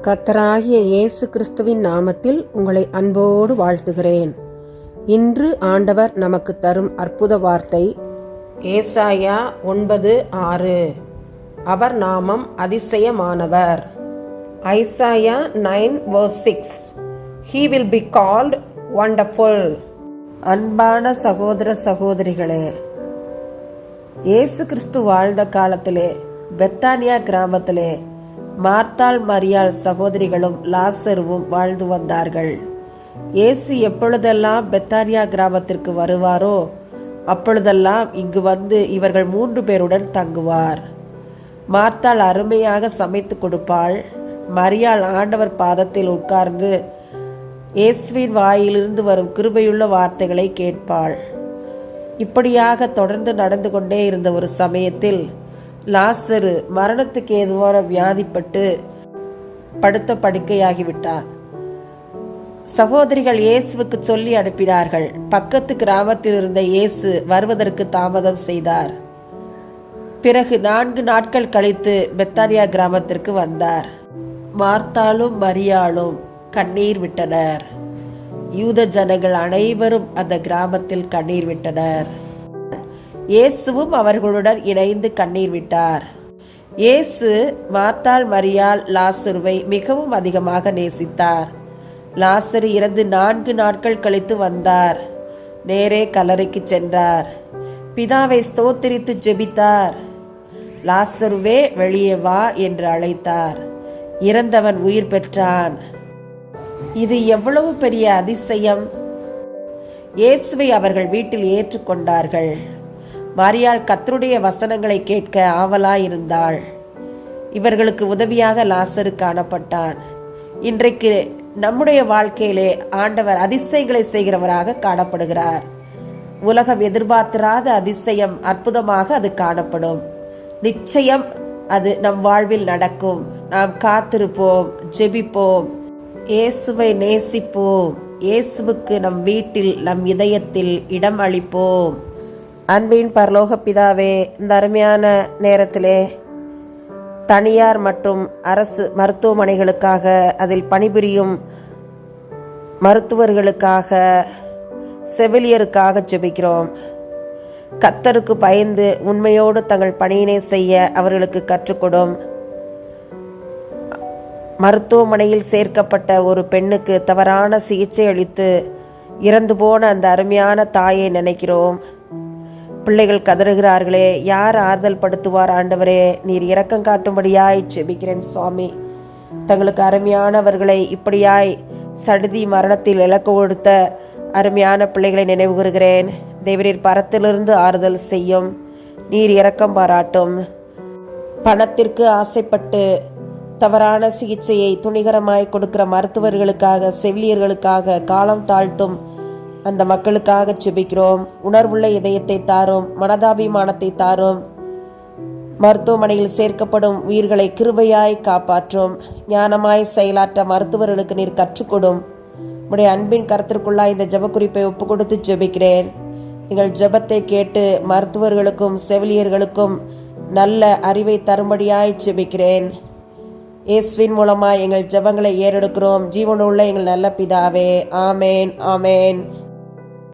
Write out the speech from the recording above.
கர்த்தராகிய இயேசு கிறிஸ்துவின் நாமத்தில் உங்களை அன்போடு வாழ்த்துகிறேன். இன்று ஆண்டவர் நமக்கு தரும் அற்புத வார்த்தை ஏசாயா 9:6. அவர் நாமம் அதிசயமானவர். Isaiah 9:6. He will be called wonderful. அன்பான சகோதர சகோதரிகளே, இயேசு கிறிஸ்து வாழ்ந்த காலத்திலே பெத்தானியா கிராமத்திலே மார்த்தாள் மரியாள் சகோதரிகளும் லாசருவும் வாழ்ந்து வந்தார்கள். இயேசு எப்பொழுதெல்லாம் பெத்தானியா கிராமத்திற்கு வருவாரோ அப்பொழுதெல்லாம் இங்கு வந்து இவர்கள் 3 பேருடன் தங்குவார். மார்த்தாள் அருமையாக சமைத்து கொடுப்பாள். மரியாள் ஆண்டவர் பாதத்தில் உட்கார்ந்து இயேசுவின் வாயிலிருந்து வரும் கிருபையுள்ள வார்த்தைகளை கேட்பாள். இப்படியாக தொடர்ந்து நடந்து கொண்டே இருந்த ஒரு சமயத்தில் லாசரு மரணத்துக்கு ஏதுவான வியாதிப்பட்டு படுத்த படுக்கையாகிவிட்டார். சகோதரிகள் இயேசுவுக்கு சொல்லி அனுப்பினார்கள். பக்கத்து கிராமத்தில் இருந்த இயேசு வருவதற்கு தாமதம் செய்தார். பிறகு 4 நாட்கள் கழித்து பெத்தானியா கிராமத்திற்கு வந்தார். மார்த்தாளும் மரியாளும் கண்ணீர் விட்டனர். யூத ஜனங்கள் அனைவரும் அந்த கிராமத்தில் கண்ணீர் விட்டனர். இயேசுவும் அவர்களுடன் இணைந்து கண்ணீர் விட்டார். இயேசு மார்த்தாள் மரியாள் லாசருவை மிகவும் அதிகமாக நேசித்தார். லாசரு இறந்து 4 நாட்கள் கழித்து வந்தார். நேரே கல்லறைக்கு சென்றார். பிதாவை ஸ்தோத்திரித்து ஜெபித்தார். லாசருவே வெளியே வா என்று அழைத்தார். இறந்தவன் உயிர் பெற்றான். இது எவ்வளவு பெரிய அதிசயம்! இயேசுவை அவர்கள் வீட்டில் ஏற்றுக்கொண்டார்கள். மரியாள் கர்த்தருடைய வசனங்களை கேட்க ஆவலாயிருந்தாள். இவர்களுக்கு உதவியாக லாசரு காணப்பட்டான். இன்றைக்கு நம்முடைய வாழ்க்கையிலே ஆண்டவர் அதிசயங்களை செய்கிறவராக காணப்படுகிறார். உலகம் எதிர்பார்த்திராத அதிசயம் அற்புதமாக அது காணப்படும். நிச்சயம் அது நம் வாழ்வில் நடக்கும். நாம் காத்திருப்போம், ஜெபிப்போம், இயேசுவை நேசிப்போம். இயேசுவுக்கு நம் வீட்டில், நம் இதயத்தில் இடம் அளிப்போம். அன்பின் பரலோக பிதாவே, இந்த அருமையான நேரத்திலே தனியார் மற்றும் அரசு மருத்துவமனைகளுக்காக, அதில் பணிபுரியும் மருத்துவர்களுக்காக, செவிலியருக்காக ஜெபிக்கிறோம். கர்த்தருக்கு பயந்து உண்மையோடு தங்கள் பணியினை செய்ய அவர்களுக்கு கற்றுக்கொடும். மருத்துவமனையில் சேர்க்கப்பட்ட ஒரு பெண்ணுக்கு தவறான சிகிச்சை அளித்து இறந்து போன அந்த அருமையான தாயை நினைக்கிறோம். பிள்ளைகள் கதறுகிறார்களே, யார் ஆறுதல் படுத்துவார்? ஆண்டவரே, நீர் இரக்கம் காட்டும்படியாய் ஜெபிக்கிறேன் சுவாமி. தங்களுக்கு அருமையானவர்களை இப்படியாய் சடுதி மரணத்தில் இலக்கு கொடுத்த அருமையான பிள்ளைகளை நினைவு கூறுகிறேன். தேவரீர் பரத்திலிருந்து ஆறுதல் செய்யும். நீர் இரக்கம் பாராட்டும். பணத்திற்கு ஆசைப்பட்டு தவறான சிகிச்சையை துணிகரமாய் கொடுக்கிற மருத்துவர்களுக்காக, செவிலியர்களுக்காக காலம் தாழ்த்தும் அந்த மக்களுக்காக ஜெபிக்கிறோம். உணர்வுள்ள இதயத்தை தாரும், மனதாபிமானத்தை தாரும். மருத்துவமனையில் சேர்க்கப்படும் உயிர்களை கிருபையாய் காப்பாற்றும். ஞானமாய் செயலாற்ற மருத்துவர்களுக்கு நீர் கற்றுக்கொடும். உடைய அன்பின் கருத்திற்குள்ளாய் இந்த ஜெப குறிப்பை ஒப்பு கொடுத்து ஜெபிக்கிறேன். எங்கள் ஜெபத்தை கேட்டு மருத்துவர்களுக்கும் செவிலியர்களுக்கும் நல்ல அறிவை தரும்படியாய் ஜெபிக்கிறேன். இயேசுவின் மூலமாய் எங்கள் ஜெபங்களை ஏறெடுக்கிறோம். ஜீவனுள்ள எங்கள் நல்ல பிதாவே, ஆமேன், ஆமேன்.